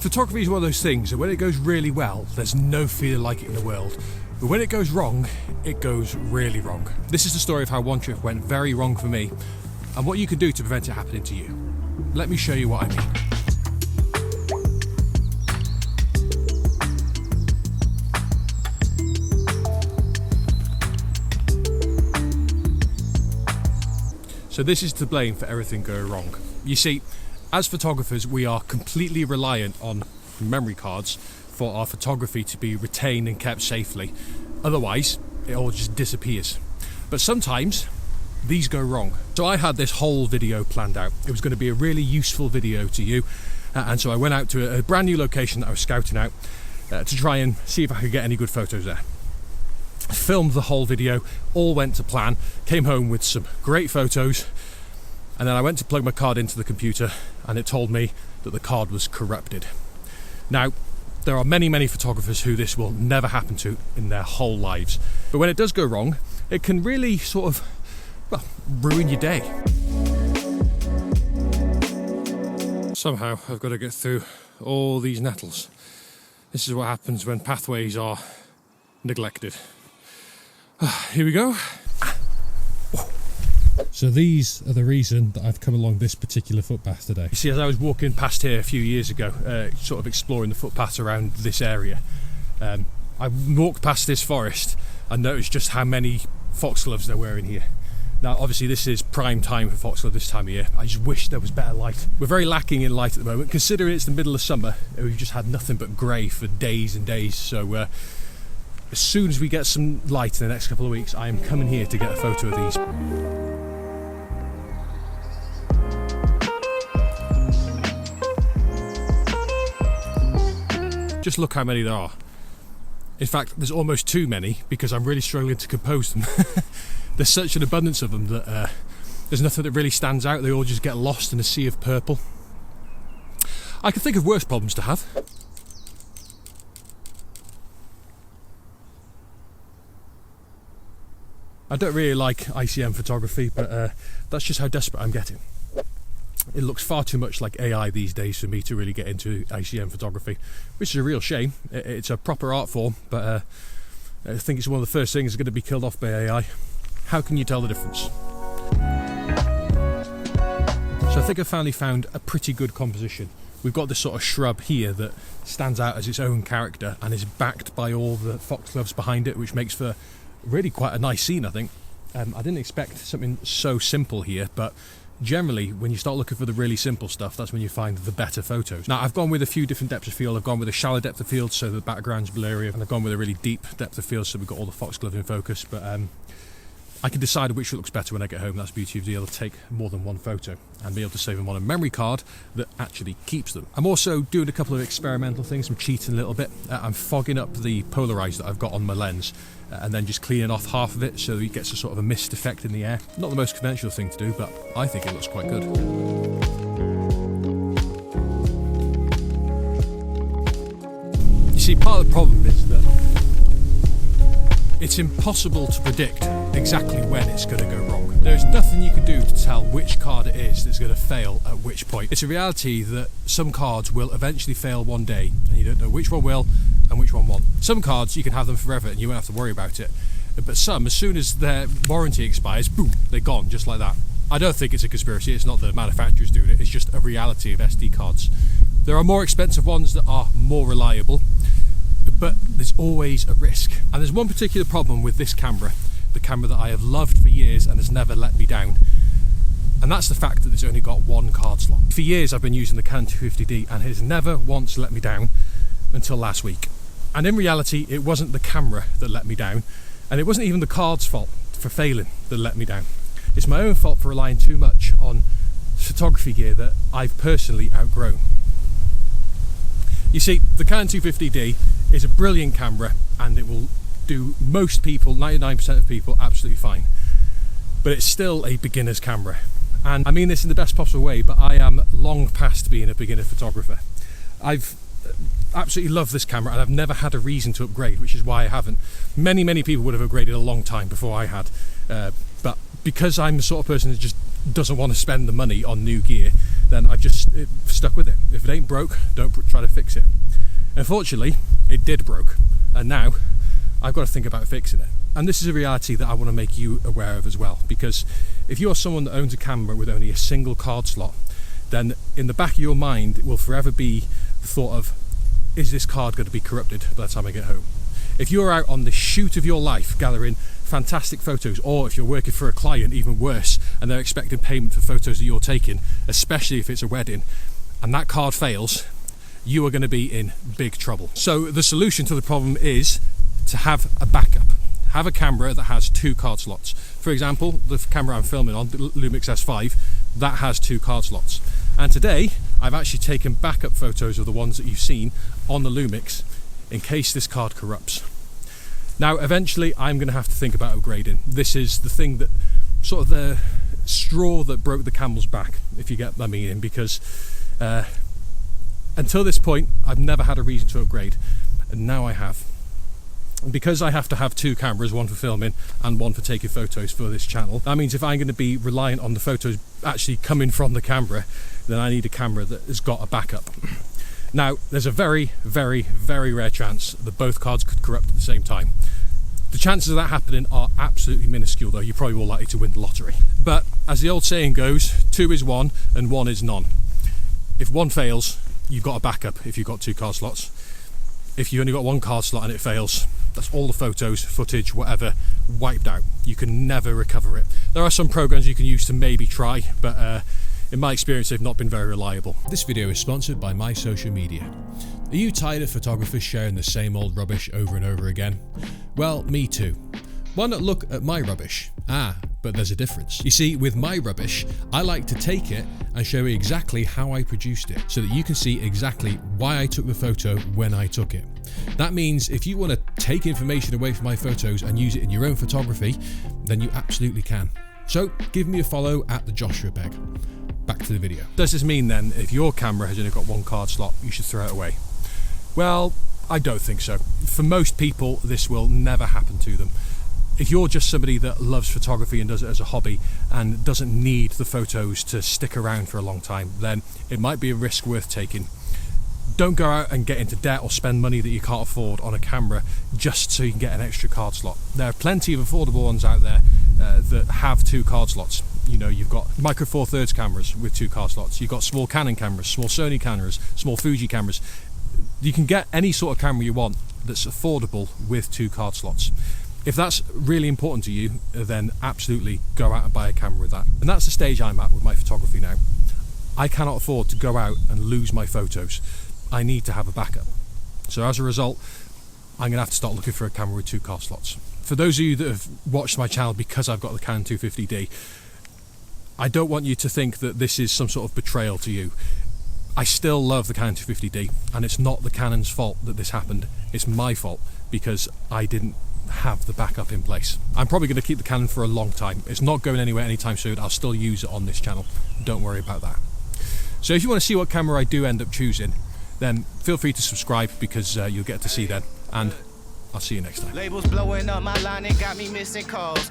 Photography is one of those things that when it goes really well, there's no feeling like it in the world. But when it goes wrong, it goes really wrong. This is the story of how one trip went very wrong for me and what you can do to prevent it happening to you. Let me show you what I mean. So this is to blame for everything going wrong. You see, as photographers, we are completely reliant on memory cards for our photography to be retained and kept safely. Otherwise, it all just disappears. But sometimes these go wrong. So I had this whole video planned out. It was going to be a really useful video to you. And so I went out to a brand new location that I was scouting out to try and see if I could get any good photos there. Filmed the whole video, all went to plan, came home with some great photos, and then I went to plug my card into the computer and it told me that the card was corrupted. Now, there are many photographers who this will never happen to in their whole lives. But when it does go wrong, it can really sort of, well, ruin your day. Somehow I've got to get through all these nettles. This is what happens when pathways are neglected. Here we go. So these are the reason that I've come along this particular footpath today. You see, as I was walking past here a few years ago, sort of exploring the footpaths around this area, I walked past this forest and noticed just how many foxgloves they're wearing here. Now, obviously this is prime time for foxglove this time of year. I just wish there was better light. We're very lacking in light at the moment. Considering it's the middle of summer, we've just had nothing but grey for days and days. So as soon as we get some light in the next couple of weeks, I am coming here to get a photo of these. Just look how many there are. In fact, there's almost too many because I'm really struggling to compose them. There's such an abundance of them that there's nothing that really stands out. They all just get lost in a sea of purple. I can think of worse problems to have. I don't really like ICM photography, but that's just how desperate I'm getting. It looks far too much like AI these days for me to really get into ICM photography, which is a real shame. It's a proper art form, but I think it's one of the first things that's going to be killed off by AI. How can you tell the difference? So I think I finally found a pretty good composition. We've got this sort of shrub here that stands out as its own character and is backed by all the foxgloves behind it, which makes for really quite a nice scene, I think. I didn't expect something so simple here, but generally when you start looking for the really simple stuff, that's when you find the better photos. Now, I've gone with a few different depths of field. I've gone with a shallow depth of field so the background's blurry, and I've gone with a really deep depth of field so we've got all the foxglove in focus, but I can decide which looks better when I get home. That's the beauty of being able to take more than one photo and be able to save them on a memory card that actually keeps them. I'm also doing a couple of experimental things. I'm cheating a little bit. I'm fogging up the polarize that I've got on my lens and then just cleaning off half of it so that it gets a sort of a mist effect in the air. Not the most conventional thing to do, but I think it looks quite good. You see, part of the problem is that it's impossible to predict exactly when it's going to go wrong. There's nothing you can do to tell which card it is that's going to fail at which point. It's a reality that some cards will eventually fail one day and you don't know which one will and which one won't. Some cards you can have them forever and you won't have to worry about it, but some, as soon as their warranty expires, boom, they're gone just like that. I don't think it's a conspiracy. It's not the manufacturers doing it. It's just a reality of SD cards. There are more expensive ones that are more reliable, but there's always a risk. And there's one particular problem with this camera, the camera that I have loved for years and has never let me down, and that's the fact that it's only got one card slot. For years I've been using the Canon 250D and it has never once let me down until last week. And in reality, it wasn't the camera that let me down, and it wasn't even the card's fault for failing that let me down. It's my own fault for relying too much on photography gear that I've personally outgrown. You see, the Canon 250D is a brilliant camera and it will do most people, 99% of people, absolutely fine. But it's still a beginner's camera. And I mean this in the best possible way, but I am long past being a beginner photographer. I've absolutely loved this camera and I've never had a reason to upgrade, which is why I haven't. Many people would have upgraded a long time before I had. But because I'm the sort of person that just doesn't want to spend the money on new gear, then I've just stuck with it. If it ain't broke, don't try to fix it. Unfortunately, it did broke, and now I've got to think about fixing it. And this is a reality that I want to make you aware of as well, because if you're someone that owns a camera with only a single card slot, then in the back of your mind it will forever be the thought of, is this card going to be corrupted by the time I get home? If you're out on the shoot of your life gathering fantastic photos, or if you're working for a client, even worse, and they're expecting payment for photos that you're taking, especially if it's a wedding, and that card fails, you are going to be in big trouble. So the solution to the problem is to have a backup. Have a camera that has 2 card slots. For example, the camera I'm filming on, the Lumix S5, that has 2 card slots. And today, I've actually taken backup photos of the ones that you've seen on the Lumix in case this card corrupts. Now, eventually, I'm going to have to think about upgrading. This is the thing that, sort of the straw that broke the camel's back, if you get my meaning, because until this point, I've never had a reason to upgrade, and now I have. Because I have to have 2 cameras, one for filming and one for taking photos for this channel, that means if I'm going to be reliant on the photos actually coming from the camera, then I need a camera that has got a backup. Now, there's a very, very, very rare chance that both cards could corrupt at the same time. The chances of that happening are absolutely minuscule, though. You're probably more likely to win the lottery. But as the old saying goes, 2 is 1 and 1 is none. If 1 fails, you've got a backup if you've got 2 card slots. If you've only got 1 card slot and it fails, that's all the photos, footage, whatever, wiped out. You can never recover it. There are some programs you can use to maybe try, but in my experience, they've not been very reliable. This video is sponsored by My Social Media. Are you tired of photographers sharing the same old rubbish over and over again? Well, me too. Why not look at my rubbish? But there's a difference. You see, with my rubbish, I like to take it and show you exactly how I produced it, so that you can see exactly why I took the photo when I took it. That means if you want to take information away from my photos and use it in your own photography, then you absolutely can. So give me a follow at the Joshua Begg. Back to the video. Does this mean then, if your camera has only got 1 card slot, you should throw it away? Well, I don't think so. For most people, this will never happen to them. If you're just somebody that loves photography and does it as a hobby and doesn't need the photos to stick around for a long time, then it might be a risk worth taking. Don't go out and get into debt or spend money that you can't afford on a camera just so you can get an extra card slot. There are plenty of affordable ones out there that have 2 card slots. You know, you've got Micro Four Thirds cameras with 2 card slots. You've got small Canon cameras, small Sony cameras, small Fuji cameras. You can get any sort of camera you want that's affordable with 2 card slots. If that's really important to you, then absolutely go out and buy a camera with that. And that's the stage I'm at with my photography now. I cannot afford to go out and lose my photos. I need to have a backup. So as a result, I'm going to have to start looking for a camera with 2 card slots. For those of you that have watched my channel because I've got the Canon 250D, I don't want you to think that this is some sort of betrayal to you. I still love the Canon 250D, and it's not the Canon's fault that this happened. It's my fault because I didn't have the backup in place. I'm probably going to keep the Canon for a long time. It's not going anywhere anytime soon. I'll still use it on this channel. Don't worry about that. So if you want to see what camera I do end up choosing, then feel free to subscribe, because you'll get to see then. And I'll see you next time. Labels blowing up my line and got me missing calls.